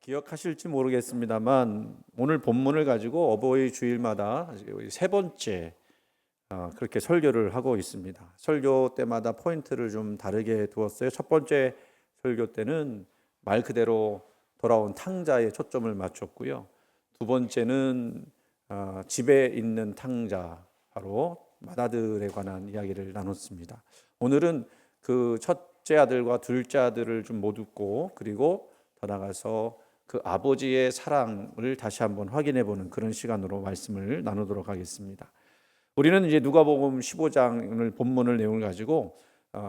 기억하실지 모르겠습니다만 오늘 본문을 가지고 어버이 주일마다 세 번째 그렇게 설교를 하고 있습니다. 설교 때마다 포인트를 좀 다르게 두었어요. 첫 번째 설교 때는 말 그대로 돌아온 탕자에 초점을 맞췄고요. 두 번째는 집에 있는 탕자, 바로 맏아들에 관한 이야기를 나눴습니다. 오늘은 그 첫째 아들과 둘째 아들을 좀 못 웃고, 그리고 더 나아가서 그 아버지의 사랑을 다시 한번 확인해 보는 그런 시간으로 말씀을 나누도록 하겠습니다. 우리는 이제 누가복음 15장을 본문을 내용을 가지고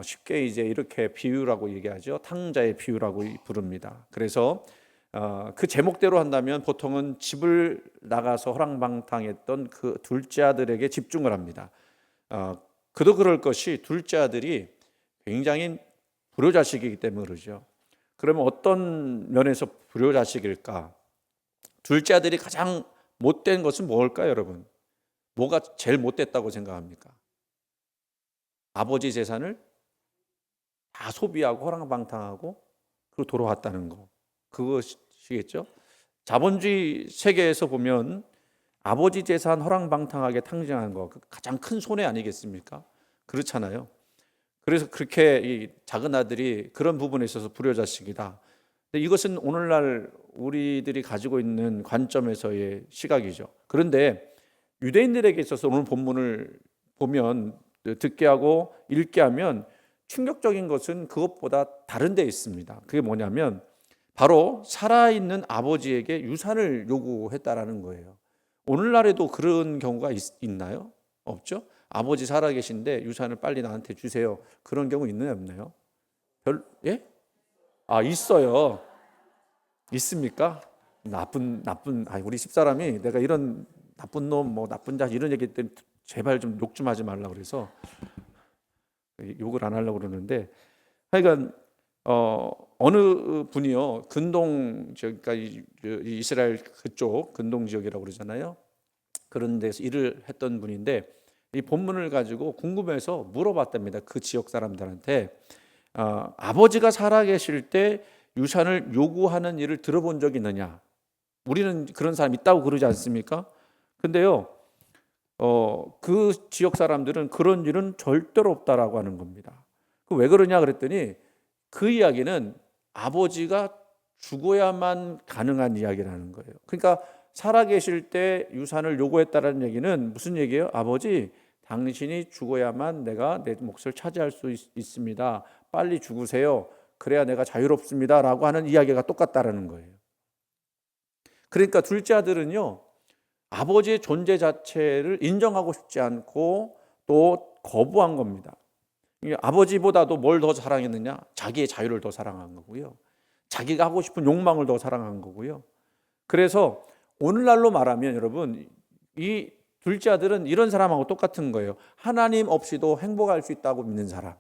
쉽게 이제 이렇게 비유라고 얘기하죠. 탕자의 비유라고 부릅니다. 그래서 그 제목대로 한다면 보통은 집을 나가서 호랑방탕했던 그 둘째 아들에게 집중을 합니다. 그도 그럴 것이 둘째 아들이 굉장히 불효자식이기 때문에 그러죠. 그러면 어떤 면에서 불효자식일까? 둘째 아들이 가장 못된 것은 뭘까요, 여러분? 뭐가 제일 못됐다고 생각합니까? 아버지 재산을 다 소비하고 호랑방탕하고 그리고 돌아왔다는 거, 그것이겠죠. 자본주의 세계에서 보면 아버지 재산 호랑방탕하게 탕진하는 거 가장 큰 손해 아니겠습니까? 그렇잖아요. 그래서 그렇게 이 작은 아들이 그런 부분에 있어서 불효자식이다. 근데 이것은 오늘날 우리들이 가지고 있는 관점에서의 시각이죠. 그런데 유대인들에게 있어서 오늘 본문을 보면, 듣게 하고 읽게 하면 충격적인 것은 그것보다 다른 데 있습니다. 그게 뭐냐면 바로 살아있는 아버지에게 유산을 요구했다라는 거예요. 오늘날에도 그런 경우가 있나요? 없죠? 아버지 살아계신데 유산을 빨리 나한테 주세요. 그런 경우 있나요, 없나요? 예? 있어요. 있습니까? 우리 집사람이 내가 이런 나쁜 놈, 나쁜 자식 이런 얘기 때문에 제발 좀 욕 좀 하지 말라 그래서 욕을 안 하려고 그러는데, 하여간 어느 분이요, 근동 지역, 그러니까 이스라엘 그쪽 근동 지역이라고 그러잖아요. 그런 데서 일을 했던 분인데 이 본문을 가지고 궁금해서 물어봤답니다. 그 지역 사람들한테 아버지가 살아계실 때 유산을 요구하는 일을 들어본 적이 있느냐? 우리는 그런 사람 있다고 그러지 않습니까? 근데요, 그 지역 사람들은 그런 일은 절대로 없다라고 하는 겁니다. 왜 그러냐 그랬더니 그 이야기는 아버지가 죽어야만 가능한 이야기라는 거예요. 그러니까 살아계실 때 유산을 요구했다라는 얘기는 무슨 얘기예요? 아버지, 당신이 죽어야만 내가 내 몫을 차지할 수 있습니다. 빨리 죽으세요. 그래야 내가 자유롭습니다. 라고 하는 이야기가 똑같다라는 거예요. 그러니까 둘째 아들은요, 아버지의 존재 자체를 인정하고 싶지 않고 또 거부한 겁니다. 아버지보다도 뭘 더 사랑했느냐? 자기의 자유를 더 사랑한 거고요. 자기가 하고 싶은 욕망을 더 사랑한 거고요. 그래서 오늘날로 말하면 여러분, 이 둘째 아들은 이런 사람하고 똑같은 거예요. 하나님 없이도 행복할 수 있다고 믿는 사람,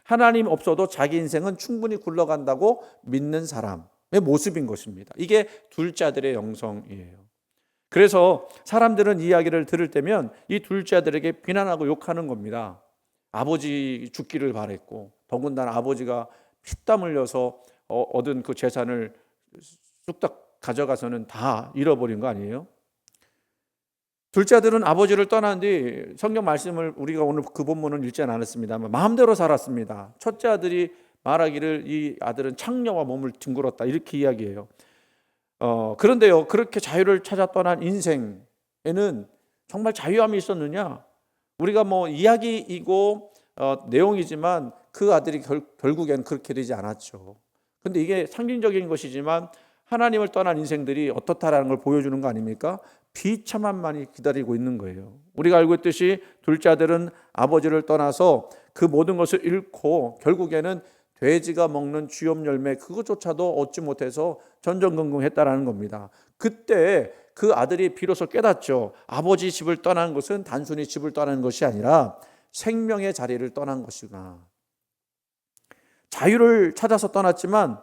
하나님 없어도 자기 인생은 충분히 굴러간다고 믿는 사람의 모습인 것입니다. 이게 둘째 아들의 영성이에요. 그래서 사람들은 이 이야기를 들을 때면 이 둘째 아들에게 비난하고 욕하는 겁니다. 아버지 죽기를 바랬고, 더군다나 아버지가 피땀 흘려서 얻은 그 재산을 쑥딱 가져가서는 다 잃어버린 거 아니에요? 둘째 아들은 아버지를 떠난 뒤 성경 말씀을 우리가 오늘 그 본문은 읽지는 않았습니다만 마음대로 살았습니다. 첫째 아들이 말하기를 이 아들은 창녀와 몸을 뒹굴었다, 이렇게 이야기해요. 그런데요, 그렇게 자유를 찾아 떠난 인생에는 정말 자유함이 있었느냐? 우리가 이야기이고 내용이지만 그 아들이 결국엔 그렇게 되지 않았죠. 근데 이게 상징적인 것이지만 하나님을 떠난 인생들이 어떻다라는 걸 보여주는 거 아닙니까? 비참함만이 기다리고 있는 거예요. 우리가 알고 있듯이 둘째 아들은 아버지를 떠나서 그 모든 것을 잃고 결국에는 돼지가 먹는 쥐염 열매 그것조차도 얻지 못해서 전전긍긍했다라는 겁니다. 그때 그 아들이 비로소 깨닫죠. 아버지 집을 떠난 것은 단순히 집을 떠나는 것이 아니라 생명의 자리를 떠난 것이구나. 자유를 찾아서 떠났지만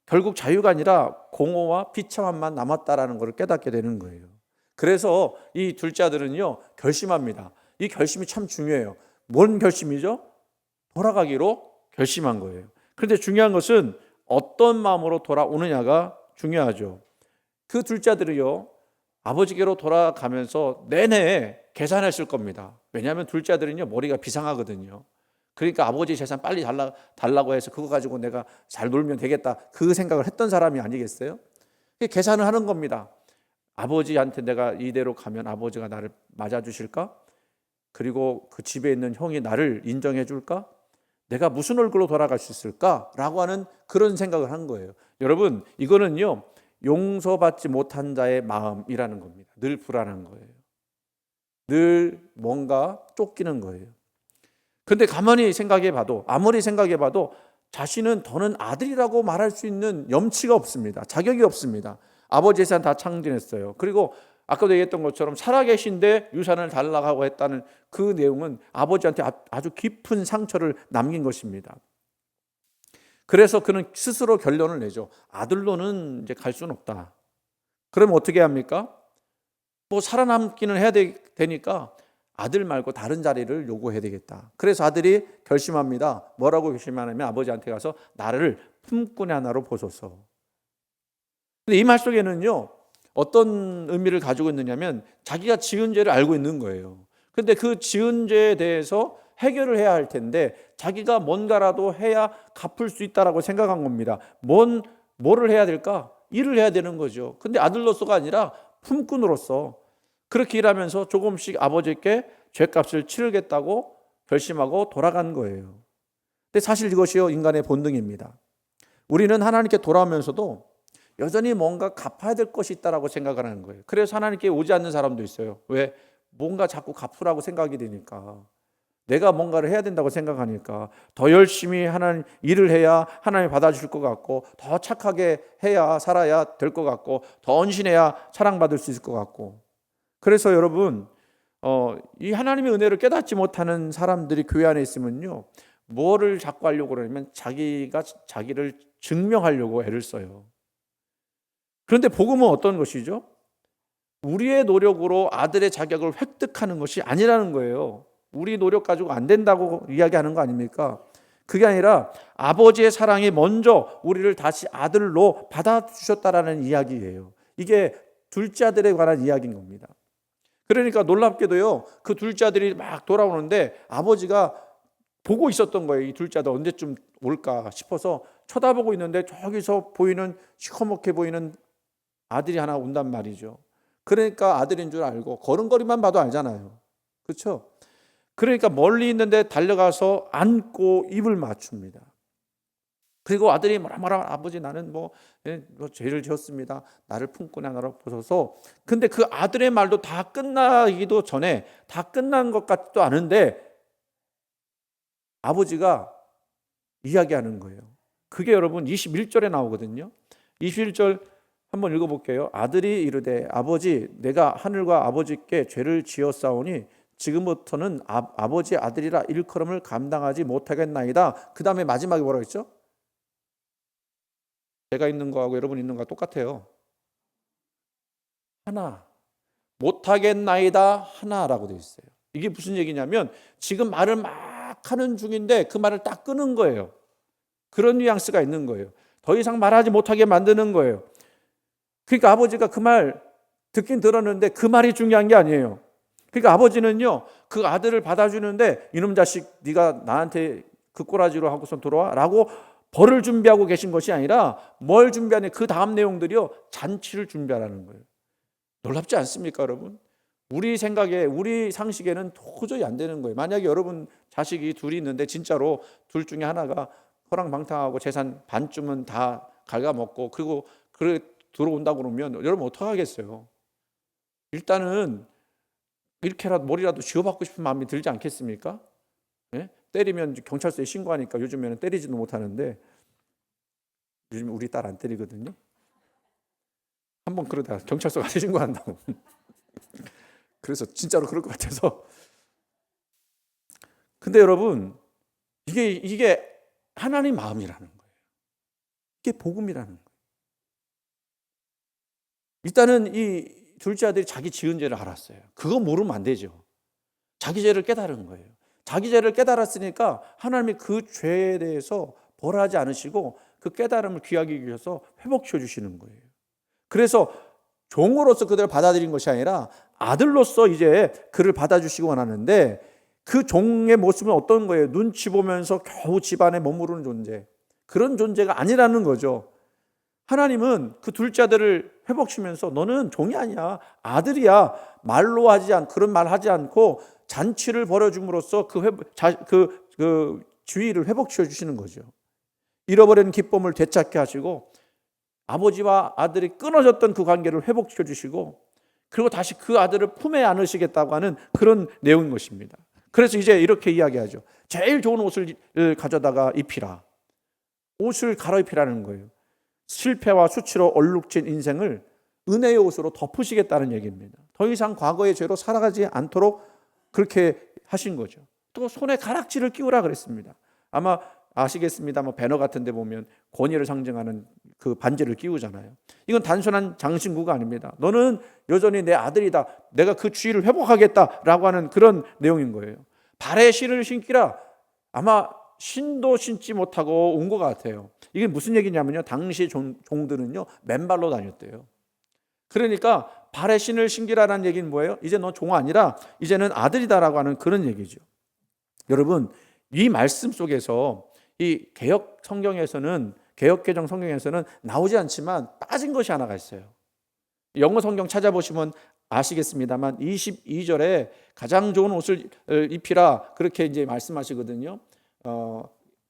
결국 자유가 아니라 공허와 비참함만 남았다라는 것을 깨닫게 되는 거예요. 그래서 이 둘째 아들은요, 결심합니다. 이 결심이 참 중요해요. 뭔 결심이죠? 돌아가기로 결심한 거예요. 그런데 중요한 것은 어떤 마음으로 돌아오느냐가 중요하죠. 그 둘째 아들이요, 아버지께로 돌아가면서 내내 계산했을 겁니다. 왜냐하면 둘째 아들은요, 머리가 비상하거든요. 그러니까 아버지 재산 빨리 달라고 해서 그거 가지고 내가 잘 놀면 되겠다, 그 생각을 했던 사람이 아니겠어요? 계산을 하는 겁니다. 아버지한테 내가 이대로 가면 아버지가 나를 맞아주실까? 그리고 그 집에 있는 형이 나를 인정해 줄까? 내가 무슨 얼굴로 돌아갈 수 있을까? 라고 하는 그런 생각을 한 거예요. 여러분, 이거는요, 용서받지 못한 자의 마음이라는 겁니다. 늘 불안한 거예요. 늘 뭔가 쫓기는 거예요. 근데 가만히 생각해 봐도, 아무리 생각해 봐도 자신은 더는 아들이라고 말할 수 있는 염치가 없습니다. 자격이 없습니다. 아버지 재산 다 창진했어요. 그리고 아까도 얘기했던 것처럼 살아계신데 유산을 달라고 했다는 그 내용은 아버지한테 아주 깊은 상처를 남긴 것입니다. 그래서 그는 스스로 결론을 내죠. 아들로는 이제 갈 수는 없다. 그럼 어떻게 합니까? 뭐 살아남기는 해야 되니까 아들 말고 다른 자리를 요구해야 되겠다. 그래서 아들이 결심합니다. 뭐라고 결심하냐면 아버지한테 가서 나를 품꾼의 하나로 보소서. 근데 이 말 속에는요, 어떤 의미를 가지고 있느냐면 자기가 지은 죄를 알고 있는 거예요. 근데 그 지은 죄에 대해서 해결을 해야 할 텐데 자기가 뭔가라도 해야 갚을 수 있다라고 생각한 겁니다. 뭐를 해야 될까? 일을 해야 되는 거죠. 근데 아들로서가 아니라 품꾼으로서 그렇게 일하면서 조금씩 아버지께 죄값을 치르겠다고 결심하고 돌아간 거예요. 근데 사실 이것이요, 인간의 본능입니다. 우리는 하나님께 돌아오면서도 여전히 뭔가 갚아야 될 것이 있다라고 생각을 하는 거예요. 그래서 하나님께 오지 않는 사람도 있어요. 왜? 뭔가 자꾸 갚으라고 생각이 되니까. 내가 뭔가를 해야 된다고 생각하니까 더 열심히 하나님 일을 해야 하나님이 받아줄 것 같고, 더 착하게 해야 살아야 될 것 같고, 더 헌신해야 사랑받을 수 있을 것 같고. 그래서 여러분, 이 하나님의 은혜를 깨닫지 못하는 사람들이 교회 안에 있으면요, 뭐를 자꾸 하려고 그러냐면 자기가 자기를 증명하려고 애를 써요. 그런데 복음은 어떤 것이죠? 우리의 노력으로 아들의 자격을 획득하는 것이 아니라는 거예요. 우리 노력 가지고 안 된다고 이야기하는 거 아닙니까? 그게 아니라 아버지의 사랑이 먼저 우리를 다시 아들로 받아주셨다라는 이야기예요. 이게 둘째 아들에 관한 이야기인 겁니다. 그러니까 놀랍게도요, 그 둘째 아들이 막 돌아오는데 아버지가 보고 있었던 거예요. 이 둘째 아들 언제쯤 올까 싶어서 쳐다보고 있는데 저기서 보이는 시커멓게 보이는 아들이 하나 온단 말이죠. 그러니까 아들인 줄 알고 걸음걸이만 봐도 알잖아요. 그렇죠? 그러니까 멀리 있는데 달려가서 안고 입을 맞춥니다. 그리고 아들이 뭐라 아버지 나는 뭐 죄를 지었습니다. 나를 품꾼 하나로 보소서. 근데 그 아들의 말도 다 끝나기도 전에 다 끝난 것 같지도 않은데 아버지가 이야기하는 거예요. 그게 여러분 21절에 나오거든요. 21절 한번 읽어볼게요. 아들이 이르되 아버지 내가 하늘과 아버지께 죄를 지었사오니 지금부터는 아버지의 아들이라 일컬음을 감당하지 못하겠나이다. 그 다음에 마지막에 뭐라고 했죠? 제가 있는 거하고 여러분 있는 거하고 똑같아요. 하나. 못하겠나이다 하나라고 되어 있어요. 이게 무슨 얘기냐면 지금 말을 막 하는 중인데 그 말을 딱 끄는 거예요. 그런 뉘앙스가 있는 거예요. 더 이상 말하지 못하게 만드는 거예요. 그러니까 아버지가 그 말 듣긴 들었는데 그 말이 중요한 게 아니에요. 그러니까 아버지는요, 그 아들을 받아주는데 이놈 자식 네가 나한테 그 꼬라지로 하고선 들어와 라고 벌을 준비하고 계신 것이 아니라 뭘 준비하냐, 그 다음 내용들이요, 잔치를 준비하라는 거예요. 놀랍지 않습니까 여러분? 우리 생각에 우리 상식에는 도저히 안 되는 거예요. 만약에 여러분 자식이 둘이 있는데 진짜로 둘 중에 하나가 허랑방탕하고 재산 반쯤은 다 갉아먹고 그리고 들어온다고 그러면 여러분 어떡하겠어요? 일단은 이렇게라도 머리라도 쥐어받고 싶은 마음이 들지 않겠습니까? 예? 때리면 경찰서에 신고하니까 요즘에는 때리지도 못하는데 요즘 우리 딸 안 때리거든요. 한번 그러다가 경찰서 가서 신고한다고. 그래서 진짜로 그럴 것 같아서. 근데 여러분 이게 하나님 마음이라는 거예요. 이게 복음이라는 거예요. 일단은 이 둘째 아들이 자기 지은 죄를 알았어요. 그거 모르면 안 되죠. 자기 죄를 깨달은 거예요. 자기 죄를 깨달았으니까 하나님이 그 죄에 대해서 벌하지 않으시고 그 깨달음을 귀하게 여기셔서 회복시켜 주시는 거예요. 그래서 종으로서 그들을 받아들인 것이 아니라 아들로서 이제 그를 받아주시기 원하는데, 그 종의 모습은 어떤 거예요? 눈치 보면서 겨우 집안에 머무르는 존재, 그런 존재가 아니라는 거죠. 하나님은 그 둘째 아들을 회복시키면서 너는 종이 아니야, 아들이야, 말로 하지 않고, 그런 말 하지 않고 잔치를 벌여줌으로써 그 주의를 회복시켜 주시는 거죠. 잃어버린 기쁨을 되찾게 하시고, 아버지와 아들이 끊어졌던 그 관계를 회복시켜 주시고, 그리고 다시 그 아들을 품에 안으시겠다고 하는 그런 내용인 것입니다. 그래서 이제 이렇게 이야기하죠. 제일 좋은 옷을 가져다가 입히라. 옷을 갈아입히라는 거예요. 실패와 수치로 얼룩진 인생을 은혜의 옷으로 덮으시겠다는 얘기입니다. 더 이상 과거의 죄로 살아가지 않도록 그렇게 하신 거죠. 또 손에 가락지를 끼우라 그랬습니다. 아마 아시겠습니다만 배너 같은 데 보면 권위를 상징하는 그 반지를 끼우잖아요. 이건 단순한 장신구가 아닙니다. 너는 여전히 내 아들이다, 내가 그 주의를 회복하겠다라고 하는 그런 내용인 거예요. 발에 신을 신기라. 아마 신도 신지 못하고 온 것 같아요. 이게 무슨 얘기냐면요, 당시 종들은요 맨발로 다녔대요. 그러니까 발에 신을 신기라는 얘기는 뭐예요? 이제 너 종 아니라 이제는 아들이다라고 하는 그런 얘기죠. 여러분, 이 말씀 속에서 이 개혁 성경에서는, 개혁개정 성경에서는 나오지 않지만 빠진 것이 하나가 있어요. 영어 성경 찾아보시면 아시겠습니다만 22절에 가장 좋은 옷을 입히라 그렇게 이제 말씀하시거든요.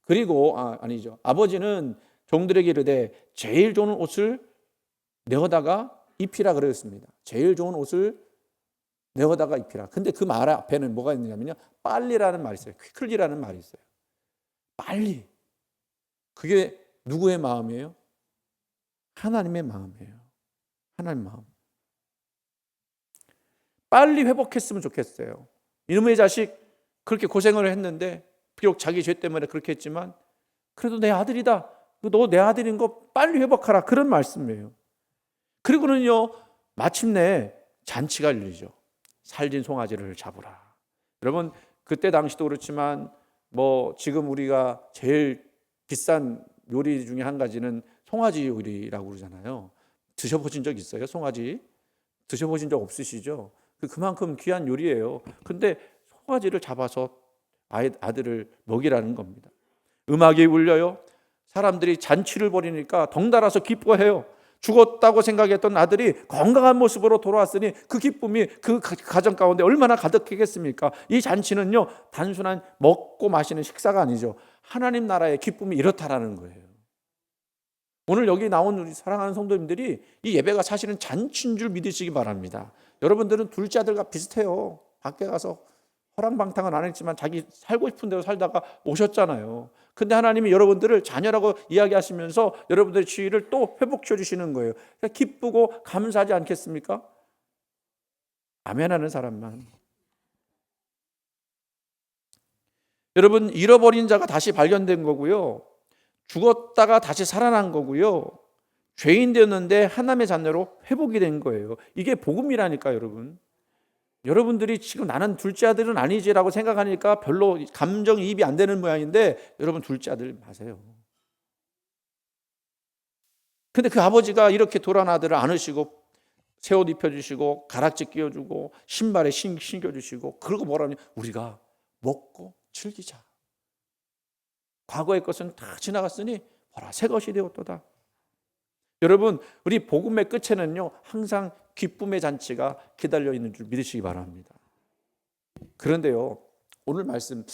그리고 아니죠. 아버지는 종들에게 이르되 제일 좋은 옷을 내어다가 입히라 그랬습니다. 제일 좋은 옷을 내어다가 입히라. 근데 그 말 앞에는 뭐가 있느냐면요, 빨리라는 말이 있어요. quickly라는 말이 있어요. 빨리. 그게 누구의 마음이에요? 하나님의 마음이에요. 하나님 마음. 빨리 회복했으면 좋겠어요. 이놈의 자식 그렇게 고생을 했는데, 비록 자기 죄 때문에 그렇게 했지만 그래도 내 아들이다, 너 내 아들인 거 빨리 회복하라, 그런 말씀이에요. 그리고는요 마침내 잔치가 열리죠. 살진 송아지를 잡으라. 여러분, 그때 당시도 그렇지만 뭐 지금 우리가 제일 비싼 요리 중에 한 가지는 송아지 요리라고 그러잖아요. 드셔보신 적 있어요? 송아지 드셔보신 적 없으시죠? 그만큼 귀한 요리예요. 근데 송아지를 잡아서 아들을 먹이라는 겁니다. 음악이 울려요. 사람들이 잔치를 벌이니까 덩달아서 기뻐해요. 죽었다고 생각했던 아들이 건강한 모습으로 돌아왔으니 그 기쁨이 그 가정 가운데 얼마나 가득하겠습니까? 이 잔치는요 단순한 먹고 마시는 식사가 아니죠. 하나님 나라의 기쁨이 이렇다라는 거예요. 오늘 여기 나온 우리 사랑하는 성도님들이 이 예배가 사실은 잔치인 줄 믿으시기 바랍니다. 여러분들은 둘째 아들과 비슷해요. 밖에 가서 허랑방탕은 안 했지만 자기 살고 싶은 대로 살다가 오셨잖아요. 근데 하나님이 여러분들을 자녀라고 이야기하시면서 여러분들의 지위를 또 회복시켜 주시는 거예요. 그러니까 기쁘고 감사하지 않겠습니까? 아멘하는 사람만. 여러분, 잃어버린 자가 다시 발견된 거고요, 죽었다가 다시 살아난 거고요, 죄인 되었는데 하나님의 자녀로 회복이 된 거예요. 이게 복음이라니까. 여러분들이 지금 나는 둘째 아들은 아니지라고 생각하니까 별로 감정이입이 안 되는 모양인데, 여러분 둘째 아들 맞아요. 근데 그 아버지가 이렇게 돌아온 아들을 안으시고 새 옷 입혀주시고 가락지 끼워주고 신발에 신겨주시고, 그리고 뭐라냐, 우리가 먹고 즐기자. 과거의 것은 다 지나갔으니 보라 새 것이 되었도다. 여러분, 우리 복음의 끝에는요 항상 기쁨의 잔치가 기다려 있는 줄 믿으시기 바랍니다. 그런데요, 오늘 말씀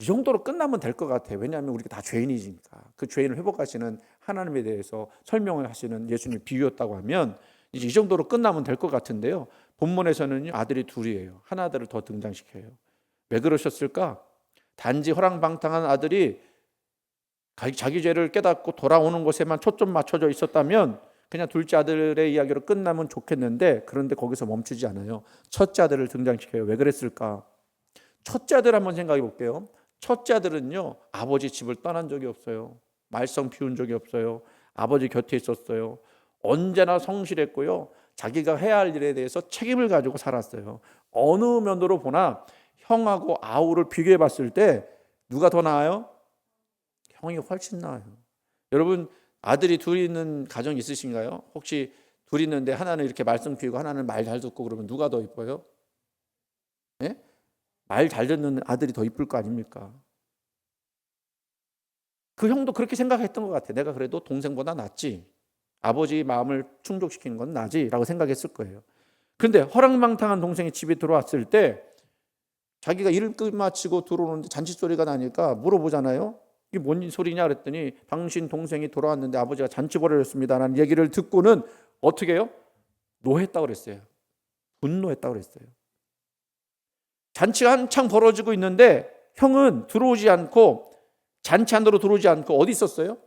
이 정도로 끝나면 될 것 같아요. 왜냐하면 우리가 다 죄인이니까. 그 죄인을 회복하시는 하나님에 대해서 설명을 하시는 예수님의 비유였다고 하면 이제 이 정도로 끝나면 될 것 같은데요, 본문에서는 아들이 둘이에요. 한 아들을 더 등장시켜요. 왜 그러셨을까? 단지 허랑방탕한 아들이 자기 죄를 깨닫고 돌아오는 것에만 초점 맞춰져 있었다면 그냥 둘째 아들의 이야기로 끝나면 좋겠는데, 그런데 거기서 멈추지 않아요. 첫째 아들을 등장시켜요. 왜 그랬을까? 첫째 아들 한번 생각해 볼게요. 첫째 아들은요 아버지 집을 떠난 적이 없어요. 말썽 피운 적이 없어요. 아버지 곁에 있었어요. 언제나 성실했고요, 자기가 해야 할 일에 대해서 책임을 가지고 살았어요. 어느 면으로 보나 형하고 아우를 비교해 봤을 때 누가 더 나아요? 형이 훨씬 나아요. 여러분, 아들이 둘이 있는 가정 있으신가요? 혹시 둘이 있는데 하나는 이렇게 말썽 피우고 하나는 말 잘 듣고 그러면 누가 더 이뻐요? 예? 말 잘 듣는 아들이 더 이쁠 거 아닙니까? 그 형도 그렇게 생각했던 것 같아. 내가 그래도 동생보다 낫지. 아버지 마음을 충족시키는 건 나지라고 생각했을 거예요. 그런데 허랑방탕한 동생이 집에 들어왔을 때 자기가 일 끝마치고 들어오는데 잔치 소리가 나니까 물어보잖아요. 이게 뭔 소리냐 그랬더니 당신 동생이 돌아왔는데 아버지가 잔치 벌여줬습니다라는 얘기를 듣고는 어떻게 해요? 노했다고 그랬어요. 분노했다고 그랬어요. 잔치가 한창 벌어지고 있는데 형은 들어오지 않고 잔치 안으로 들어오지 않고 어디 있었어요?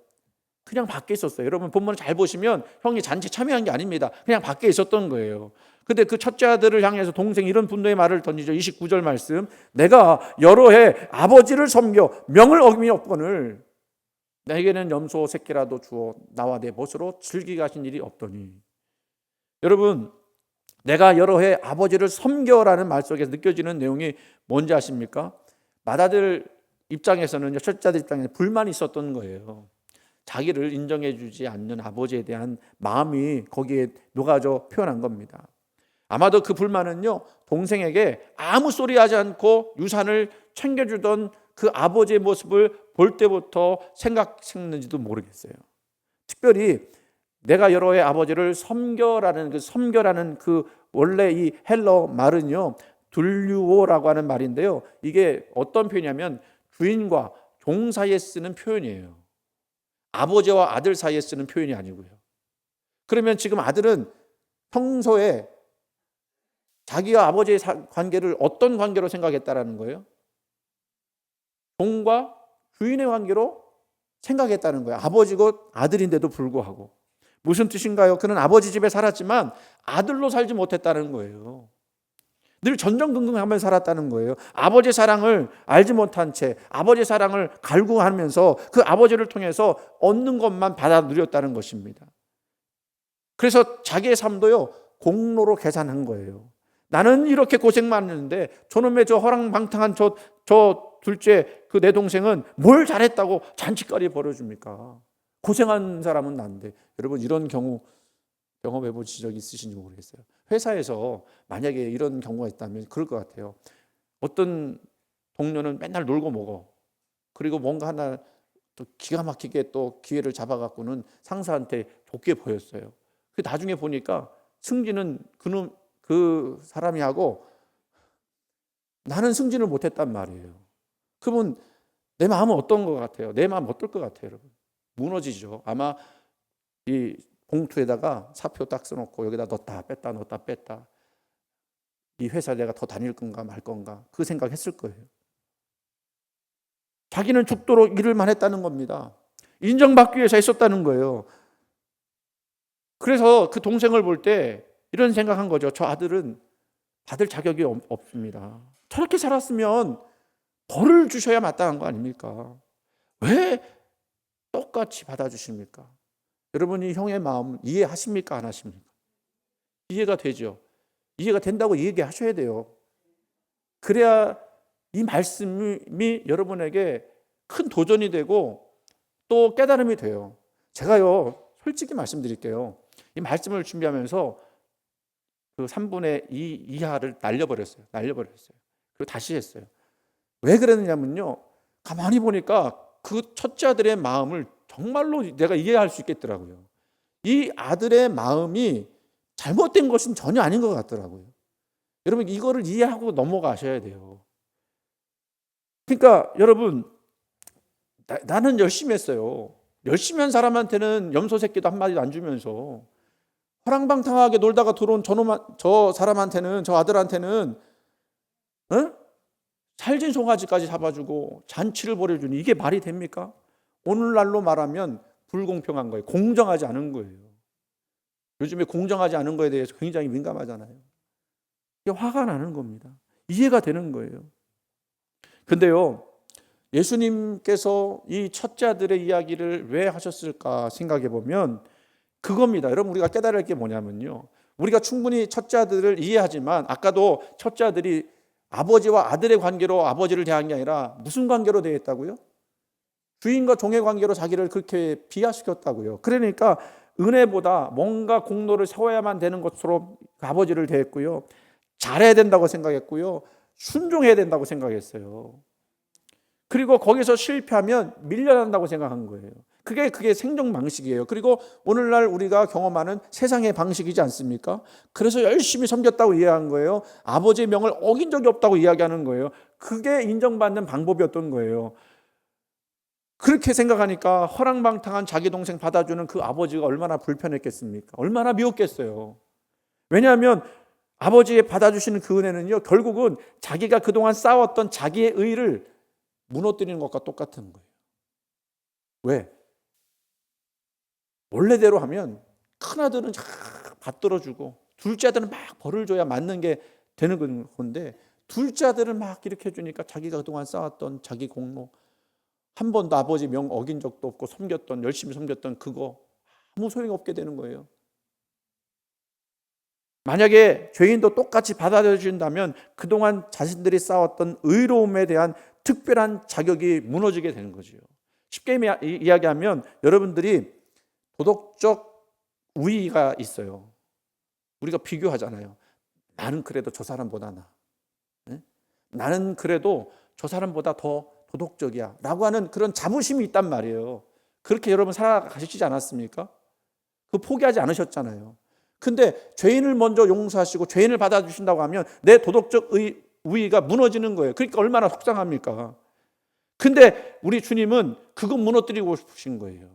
그냥 밖에 있었어요. 여러분 본문을 잘 보시면 형이 잔치 참여한 게 아닙니다. 그냥 밖에 있었던 거예요. 근데 그 첫째 아들을 향해서 동생이 이런 분노의 말을 던지죠. 29절 말씀. 내가 여러 해 아버지를 섬겨 명을 어기었거늘 내게는 염소 새끼라도 주어 나와 내 벗으로 즐기게 하신 일이 없더니. 여러분 내가 여러 해 아버지를 섬겨라는 말 속에서 느껴지는 내용이 뭔지 아십니까? 맏아들 입장에서는 첫째 아들 입장에서 불만이 있었던 거예요. 자기를 인정해 주지 않는 아버지에 대한 마음이 거기에 녹아져 표현한 겁니다. 아마도 그 불만은요, 동생에게 아무 소리 하지 않고 유산을 챙겨주던 그 아버지의 모습을 볼 때부터 생각했는지도 모르겠어요. 특별히 내가 여러 해 아버지를 섬겨라는 그 원래 이 헬러 말은요, 둘류오라고 하는 말인데요. 이게 어떤 표현이냐면 주인과 종 사이에 쓰는 표현이에요. 아버지와 아들 사이에 쓰는 표현이 아니고요. 그러면 지금 아들은 평소에 자기와 아버지의 관계를 어떤 관계로 생각했다라는 거예요? 종과 주인의 관계로 생각했다는 거예요. 아버지고 아들인데도 불구하고. 무슨 뜻인가요? 그는 아버지 집에 살았지만 아들로 살지 못했다는 거예요. 늘 전전긍긍하면서 살았다는 거예요. 아버지의 사랑을 알지 못한 채 아버지의 사랑을 갈구하면서 그 아버지를 통해서 얻는 것만 받아 누렸다는 것입니다. 그래서 자기의 삶도요, 공로로 계산한 거예요. 나는 이렇게 고생 많았는데 저놈의 저 허랑방탕한 저 둘째 그 내 동생은 뭘 잘했다고 잔치거리 벌어줍니까? 고생한 사람은 난데. 여러분 이런 경우 경험해 보신 적 있으신지 모르겠어요. 회사에서 만약에 이런 경우가 있다면 그럴 것 같아요. 어떤 동료는 맨날 놀고 먹어. 그리고 뭔가 하나 또 기가 막히게 또 기회를 잡아갖고는 상사한테 좋게 보였어요. 그 나중에 보니까 승진은 그 사람이 하고 나는 승진을 못했단 말이에요. 그러면 내 마음은 어떤 것 같아요? 내 마음 어떨 것 같아요, 여러분? 무너지죠. 아마 이 봉투에다가 사표 딱 써놓고 여기다 넣었다 뺐다 이 회사 내가 더 다닐 건가 말 건가 그 생각했을 거예요. 자기는 죽도록 일을만 했다는 겁니다. 인정받기 위해서 했었다는 거예요. 그래서 그 동생을 볼 때 이런 생각한 거죠. 저 아들은 받을 자격이 없습니다. 저렇게 살았으면 벌을 주셔야 마땅한 거 아닙니까? 왜 똑같이 받아주십니까? 여러분이 형의 마음 이해하십니까? 안 하십니까? 이해가 되죠. 이해가 된다고 얘기하셔야 돼요. 그래야 이 말씀이 여러분에게 큰 도전이 되고 또 깨달음이 돼요. 제가요, 솔직히 말씀드릴게요. 이 말씀을 준비하면서 그 3분의 2 이하를 날려버렸어요. 그리고 다시 했어요. 왜 그랬느냐면요, 가만히 보니까 그 첫째 아들의 마음을 정말로 내가 이해할 수 있겠더라고요. 이 아들의 마음이 잘못된 것은 전혀 아닌 것 같더라고요. 여러분 이거를 이해하고 넘어가셔야 돼요. 그러니까 여러분 나는 열심히 했어요. 열심히 한 사람한테는 염소 새끼도 한마디도 안 주면서 허랑방탕하게 놀다가 들어온 저 사람한테는, 저 아들한테는 살진 송아지까지 잡아주고 잔치를 벌여주니 이게 말이 됩니까? 오늘날로 말하면 불공평한 거예요. 공정하지 않은 거예요. 요즘에 공정하지 않은 거에 대해서 굉장히 민감하잖아요. 이게 화가 나는 겁니다. 이해가 되는 거예요. 근데요, 예수님께서 이 첫째 아들의 이야기를 왜 하셨을까 생각해 보면 그겁니다. 여러분 우리가 깨달을 게 뭐냐면요, 우리가 충분히 첫째 아들을 이해하지만 아까도 첫째 아들이 아버지와 아들의 관계로 아버지를 대한 게 아니라 무슨 관계로 대했다고요? 주인과 종의 관계로 자기를 그렇게 비하시켰다고요. 그러니까 은혜보다 뭔가 공로를 세워야만 되는 것으로 아버지를 대했고요. 잘해야 된다고 생각했고요. 순종해야 된다고 생각했어요. 그리고 거기서 실패하면 밀려난다고 생각한 거예요. 그게 생존 방식이에요. 그리고 오늘날 우리가 경험하는 세상의 방식이지 않습니까? 그래서 열심히 섬겼다고 이해한 거예요. 아버지의 명을 어긴 적이 없다고 이야기하는 거예요. 그게 인정받는 방법이었던 거예요. 그렇게 생각하니까 허랑방탕한 자기 동생 받아주는 그 아버지가 얼마나 불편했겠습니까? 얼마나 미웠겠어요. 왜냐하면 아버지의 받아주시는 그 은혜는요, 결국은 자기가 그동안 쌓았던 자기의 의를 무너뜨리는 것과 똑같은 거예요. 왜? 원래대로 하면 큰아들은 받들어주고 둘째 아들은 막 벌을 줘야 맞는 게 되는 건데, 둘째 아들은 막 이렇게 해주니까 자기가 그동안 쌓았던 자기 공로, 한 번도 아버지 명 어긴 적도 없고 섬겼던, 열심히 섬겼던 그거 아무 소용이 없게 되는 거예요. 만약에 죄인도 똑같이 받아들여진다면 그동안 자신들이 쌓았던 의로움에 대한 특별한 자격이 무너지게 되는 거죠. 쉽게 이야기하면 여러분들이 도덕적 우위가 있어요. 우리가 비교하잖아요. 나는 그래도 저 사람보다 나. 나는 그래도 저 사람보다 더 도덕적이야 라고 하는 그런 자부심이 있단 말이에요. 그렇게 여러분 살아가시지 않았습니까? 그 포기하지 않으셨잖아요. 근데 죄인을 먼저 용서하시고 죄인을 받아주신다고 하면 내 도덕적 우위가 무너지는 거예요. 그러니까 얼마나 속상합니까? 근데 우리 주님은 그거 무너뜨리고 싶으신 거예요.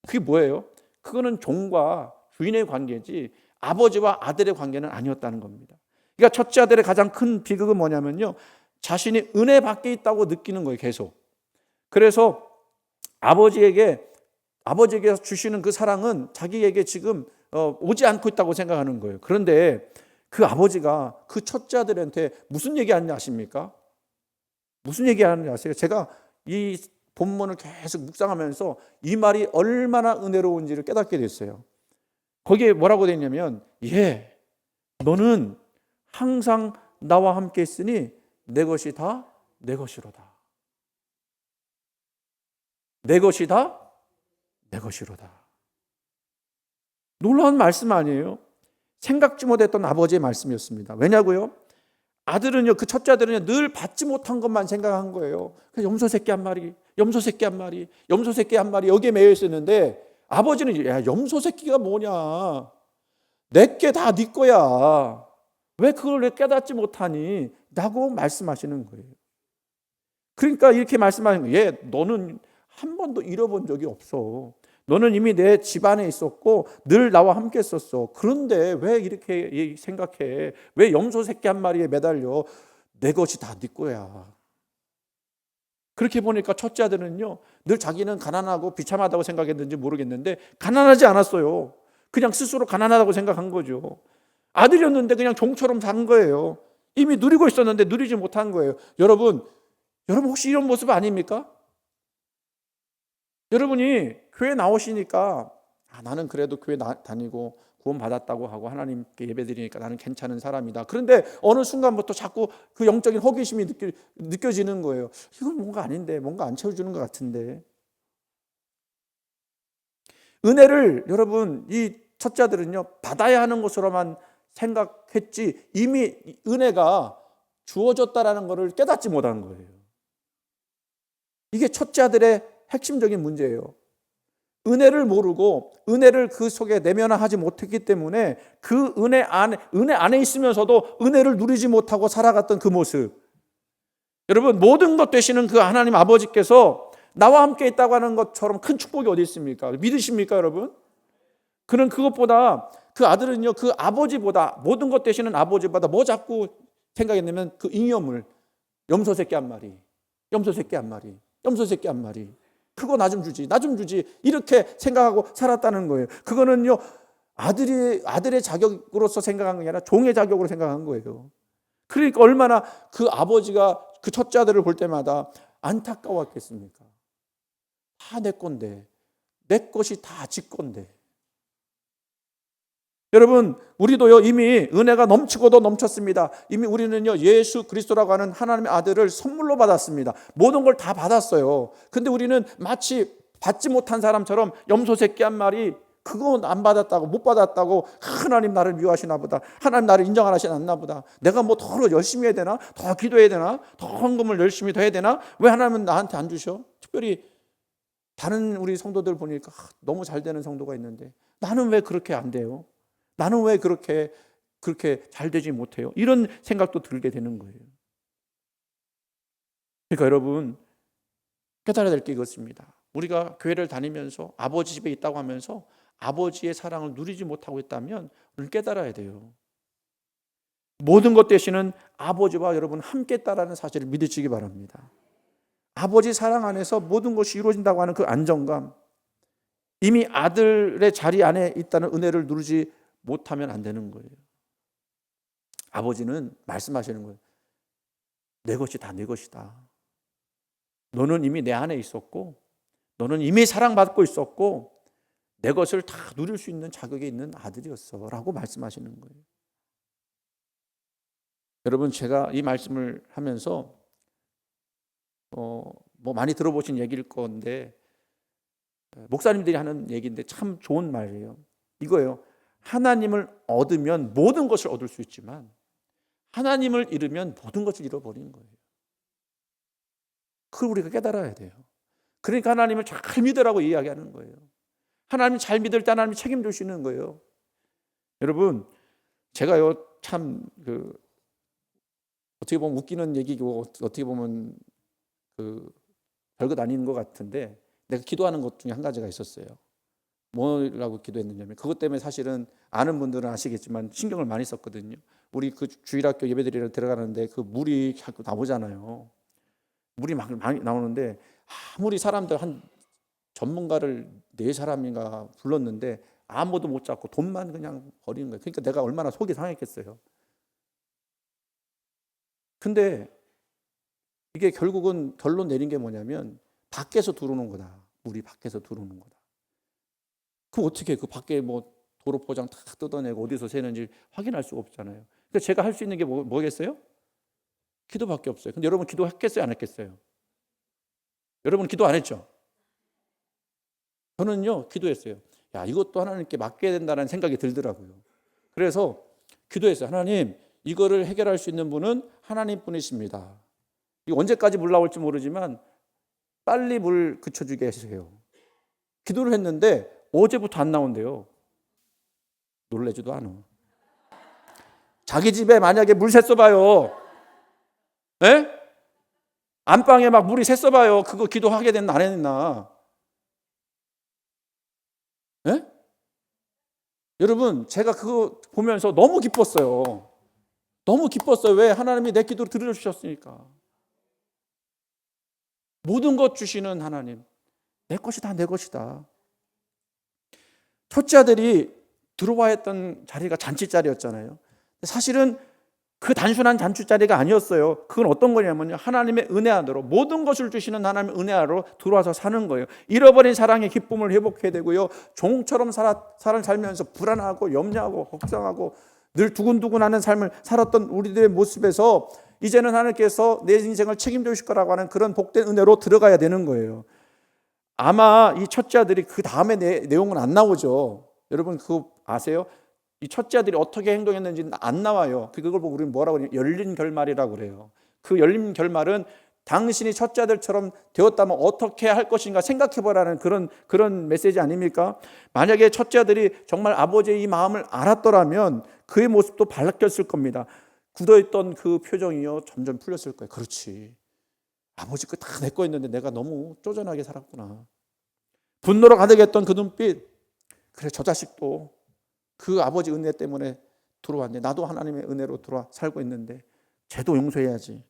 그게 뭐예요? 그거는 종과 주인의 관계지 아버지와 아들의 관계는 아니었다는 겁니다. 그러니까 첫째 아들의 가장 큰 비극은 뭐냐면요, 자신이 은혜 밖에 있다고 느끼는 거예요, 계속. 그래서 아버지에게 주시는 그 사랑은 자기에게 지금 오지 않고 있다고 생각하는 거예요. 그런데 그 아버지가 그 첫째 아들한테 무슨 얘기하는지 아십니까? 무슨 얘기하는지 아세요? 제가 이 본문을 계속 묵상하면서 이 말이 얼마나 은혜로운지를 깨닫게 됐어요. 거기에 뭐라고 되어 있냐면, 너는 항상 나와 함께 있으니 내 것이 다 내 것이로다. 내 것이 다 내 것이로다. 놀라운 말씀 아니에요? 생각지 못했던 아버지의 말씀이었습니다. 왜냐고요? 아들은요, 그 첫째 아들은요, 늘 받지 못한 것만 생각한 거예요. 그래서 염소 새끼 한 마리, 염소 새끼 한 마리, 염소 새끼 한 마리 여기에 매여 있었는데, 아버지는 야, 염소 새끼가 뭐냐? 내게 다 네 거야. 왜 그걸 왜 깨닫지 못하니? 라고 말씀하시는 거예요. 그러니까 이렇게 말씀하시는 거예요. 너는 한 번도 잃어본 적이 없어. 너는 이미 내 집안에 있었고 늘 나와 함께 했었어. 그런데 왜 이렇게 생각해? 왜 염소 새끼 한 마리에 매달려? 내 것이 다 네 거야. 그렇게 보니까 첫째 아들은요, 늘 자기는 가난하고 비참하다고 생각했는지 모르겠는데 가난하지 않았어요. 그냥 스스로 가난하다고 생각한 거죠. 아들이었는데 그냥 종처럼 산 거예요. 이미 누리고 있었는데 누리지 못한 거예요. 여러분 혹시 이런 모습 아닙니까? 여러분이 교회 나오시니까 나는 그래도 교회 다니고 구원 받았다고 하고 하나님께 예배드리니까 나는 괜찮은 사람이다. 그런데 어느 순간부터 자꾸 그 영적인 호기심이 느껴지는 거예요. 이건 뭔가 아닌데, 뭔가 안 채워주는 것 같은데. 은혜를 여러분, 이 첫째들은요, 받아야 하는 것으로만 생각했지 이미 은혜가 주어졌다라는 것을 깨닫지 못한 거예요. 이게 첫째 아들의 핵심적인 문제예요. 은혜를 모르고 은혜를 그 속에 내면화하지 못했기 때문에 그 은혜 안에 있으면서도 은혜를 누리지 못하고 살아갔던 그 모습. 여러분, 모든 것 되시는 그 하나님 아버지께서 나와 함께 있다고 하는 것처럼 큰 축복이 어디 있습니까? 믿으십니까, 여러분? 그는 그것보다, 그 아들은요, 그 아버지보다, 모든 것 되시는 아버지보다 뭐 자꾸 생각했냐면 그 잉여물, 염소 새끼 한 마리, 염소 새끼 한 마리, 염소 새끼 한 마리. 그거 나 좀 주지, 나 좀 주지, 이렇게 생각하고 살았다는 거예요. 그거는요, 아들의 자격으로서 생각한 게 아니라 종의 자격으로 생각한 거예요. 그러니까 얼마나 그 아버지가 그 첫째 아들을 볼 때마다 안타까웠겠습니까? 다 내 건데, 내 것이 다 지 건데. 여러분, 우리도요, 이미 은혜가 넘치고도 넘쳤습니다. 이미 우리는요, 예수 그리스도라고 하는 하나님의 아들을 선물로 받았습니다. 모든 걸 다 받았어요. 근데 우리는 마치 받지 못한 사람처럼 염소 새끼 한 마리, 그거 안 받았다고, 못 받았다고 하나님 나를 미워하시나 보다, 하나님 나를 인정 안 하시나 않나 보다, 내가 뭐 더 열심히 해야 되나, 더 기도해야 되나, 더 헌금을 열심히 더 해야 되나, 왜 하나님은 나한테 안 주셔? 특별히 다른 우리 성도들 보니까 너무 잘 되는 성도가 있는데 나는 왜 그렇게 안 돼요? 나는 왜 그렇게 잘 되지 못해요? 이런 생각도 들게 되는 거예요. 그러니까 여러분, 깨달아야 될 게 이것입니다. 우리가 교회를 다니면서 아버지 집에 있다고 하면서 아버지의 사랑을 누리지 못하고 있다면 우리는 깨달아야 돼요. 모든 것 대신은 아버지와 여러분 함께 있다라는 사실을 믿으시기 바랍니다. 아버지 사랑 안에서 모든 것이 이루어진다고 하는 그 안정감, 이미 아들의 자리 안에 있다는 은혜를 누리지 못하면 안 되는 거예요. 아버지는 말씀하시는 거예요. 내 것이 다 내 것이다. 너는 이미 내 안에 있었고, 너는 이미 사랑받고 있었고, 내 것을 다 누릴 수 있는 자격이 있는 아들이었어 라고 말씀하시는 거예요. 여러분, 제가 이 말씀을 하면서 뭐 많이 들어보신 얘기일 건데, 목사님들이 하는 얘기인데 참 좋은 말이에요. 이거예요. 하나님을 얻으면 모든 것을 얻을 수 있지만 하나님을 잃으면 모든 것을 잃어버리는 거예요. 그걸 우리가 깨달아야 돼요. 그러니까 하나님을 잘 믿으라고 이야기하는 거예요. 하나님 잘 믿을 때 하나님이 책임지시는 거예요. 여러분, 제가요 참 어떻게 보면 웃기는 얘기고 어떻게 보면 별것 아닌 것 같은데, 내가 기도하는 것 중에 한 가지가 있었어요. 뭐라고 기도했느냐면, 그것 때문에 사실은 아는 분들은 아시겠지만 신경을 많이 썼거든요. 우리 그 주일학교 예배드리러 들어가는데 그 물이 자꾸 나오잖아요. 물이 막 많이 나오는데 아무리 사람들 한 전문가를 4사람인가 불렀는데 아무도 못 잡고 돈만 그냥 버리는 거예요. 그러니까 내가 얼마나 속이 상했겠어요. 근데 이게 결국은 결론 내린 게 뭐냐면 밖에서 들어오는 거다. 물이 밖에서 들어오는 거다. 그럼 어떻게 그 밖에 뭐 도로 포장 다 뜯어내고 어디서 새는지 확인할 수가 없잖아요. 근데 제가 할 수 있는 게 뭐겠어요? 기도밖에 없어요. 근데 여러분 기도했겠어요? 안 했겠어요? 여러분 기도 안 했죠? 저는요 기도했어요. 야, 이것도 하나님께 맡겨야 된다는 생각이 들더라고요. 그래서 기도했어요. 하나님, 이거를 해결할 수 있는 분은 하나님뿐이십니다. 이거 언제까지 물 나올지 모르지만 빨리 물 그쳐주게 해주세요. 기도를 했는데 어제부터 안 나온대요. 놀래지도 않아. 자기 집에 만약에 물 샜어봐요. 에? 안방에 막 물이 샜어봐요. 그거 기도하게 됐나 안 했나? 에? 여러분, 제가 그거 보면서 너무 기뻤어요. 너무 기뻤어요. 왜? 하나님이 내 기도를 들어주셨으니까. 모든 것 주시는 하나님, 내 것이 다 내 것이다. 첫째 아들이 들어와 했던 자리가 잔치자리였잖아요. 사실은 그 단순한 잔치자리가 아니었어요. 그건 어떤 거냐면요, 하나님의 은혜 안으로, 모든 것을 주시는 하나님의 은혜 안으로 들어와서 사는 거예요. 잃어버린 사랑의 기쁨을 회복해야 되고요, 종처럼 살면서 불안하고 염려하고 걱정하고 늘 두근두근하는 삶을 살았던 우리들의 모습에서 이제는 하나님께서 내 인생을 책임져 주실 거라고 하는 그런 복된 은혜로 들어가야 되는 거예요. 아마 이 첫째 아들이 그 다음에 내용은 안 나오죠. 여러분 그거 아세요? 이 첫째 아들이 어떻게 행동했는지 안 나와요. 그걸 보고 우리는 뭐라고 그래요? 열린 결말이라고 그래요. 그 열린 결말은 당신이 첫째 아들처럼 되었다면 어떻게 할 것인가 생각해보라는 그런 메시지 아닙니까? 만약에 첫째 아들이 정말 아버지의 이 마음을 알았더라면 그의 모습도 바뀌었을 겁니다. 굳어있던 그 표정이요 점점 풀렸을 거예요. 그렇지, 아버지 거 다 내 거였는데 내가 너무 쪼잔하게 살았구나. 분노로 가득했던 그 눈빛, 그래 저 자식도 그 아버지 은혜 때문에 들어왔네. 나도 하나님의 은혜로 들어와 살고 있는데 쟤도 용서해야지.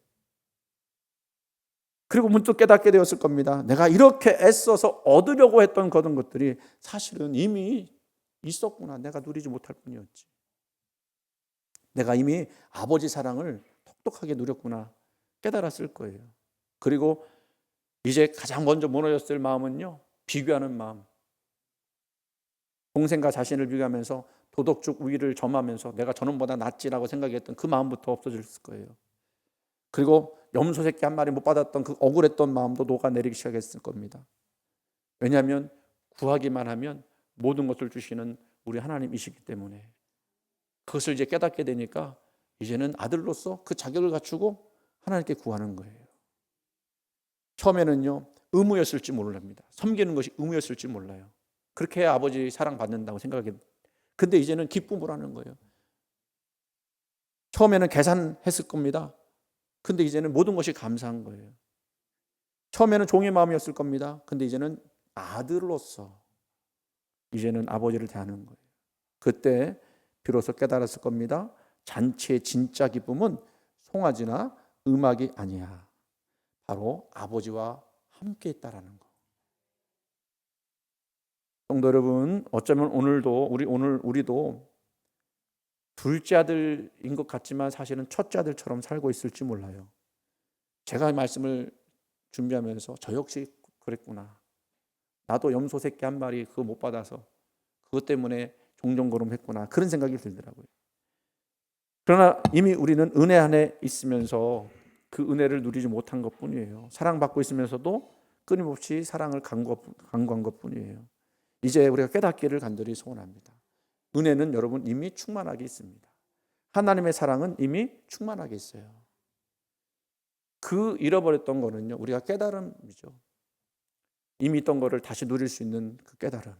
그리고 문득 깨닫게 되었을 겁니다. 내가 이렇게 애써서 얻으려고 했던 그런 것들이 사실은 이미 있었구나. 내가 누리지 못할 뿐이었지. 내가 이미 아버지 사랑을 똑똑하게 누렸구나 깨달았을 거예요. 그리고 이제 가장 먼저 무너졌을 마음은요, 비교하는 마음. 동생과 자신을 비교하면서 도덕적 우위를 점하면서 내가 저놈보다 낫지라고 생각했던 그 마음부터 없어졌을 거예요. 그리고 염소 새끼 한 마리 못 받았던 그 억울했던 마음도 녹아내리기 시작했을 겁니다. 왜냐하면 구하기만 하면 모든 것을 주시는 우리 하나님이시기 때문에 그것을 이제 깨닫게 되니까 이제는 아들로서 그 자격을 갖추고 하나님께 구하는 거예요. 처음에는요, 의무였을지 모릅니다. 섬기는 것이 의무였을지 몰라요. 그렇게 해야 아버지 사랑받는다고 생각하게. 근데 이제는 기쁨을 하는 거예요. 처음에는 계산했을 겁니다. 근데 이제는 모든 것이 감사한 거예요. 처음에는 종의 마음이었을 겁니다. 근데 이제는 아들로서 이제는 아버지를 대하는 거예요. 그때 비로소 깨달았을 겁니다. 잔치의 진짜 기쁨은 송아지나 음악이 아니야. 바로 아버지와 함께 있다라는 거. 성도 여러분, 어쩌면 오늘도 우리도 둘째 아들인 것 같지만 사실은 첫째 아들처럼 살고 있을지 몰라요. 제가 말씀을 준비하면서 저 역시 그랬구나. 나도 염소 새끼 한 마리 그거 못 받아서 그것 때문에 종종거름했구나. 그런 생각이 들더라고요. 그러나 이미 우리는 은혜 안에 있으면서 그 은혜를 누리지 못한 것뿐이에요. 사랑받고 있으면서도 끊임없이 사랑을 간구한 것뿐이에요. 이제 우리가 깨닫기를 간절히 소원합니다. 은혜는 여러분 이미 충만하게 있습니다. 하나님의 사랑은 이미 충만하게 있어요. 그 잃어버렸던 거는요, 우리가 깨달음이죠. 이미 있던 거를 다시 누릴 수 있는 그 깨달음.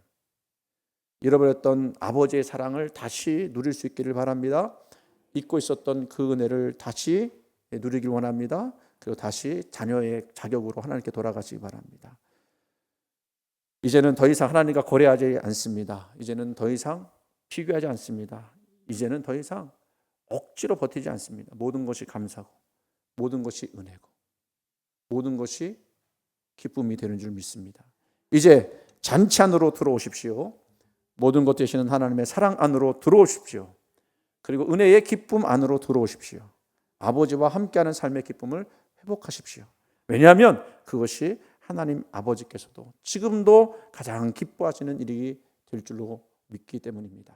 잃어버렸던 아버지의 사랑을 다시 누릴 수 있기를 바랍니다. 잊고 있었던 그 은혜를 다시 누리길 원합니다. 그리고 다시 자녀의 자격으로 하나님께 돌아가시기 바랍니다. 이제는 더 이상 하나님과 거래하지 않습니다. 이제는 더 이상 비교하지 않습니다. 이제는 더 이상 억지로 버티지 않습니다. 모든 것이 감사고 모든 것이 은혜고 모든 것이 기쁨이 되는 줄 믿습니다. 이제 잔치 안으로 들어오십시오. 모든 것 되시는 하나님의 사랑 안으로 들어오십시오. 그리고 은혜의 기쁨 안으로 들어오십시오. 아버지와 함께하는 삶의 기쁨을 회복하십시오. 왜냐하면 그것이 하나님 아버지께서도 지금도 가장 기뻐하시는 일이 될 줄로 믿기 때문입니다.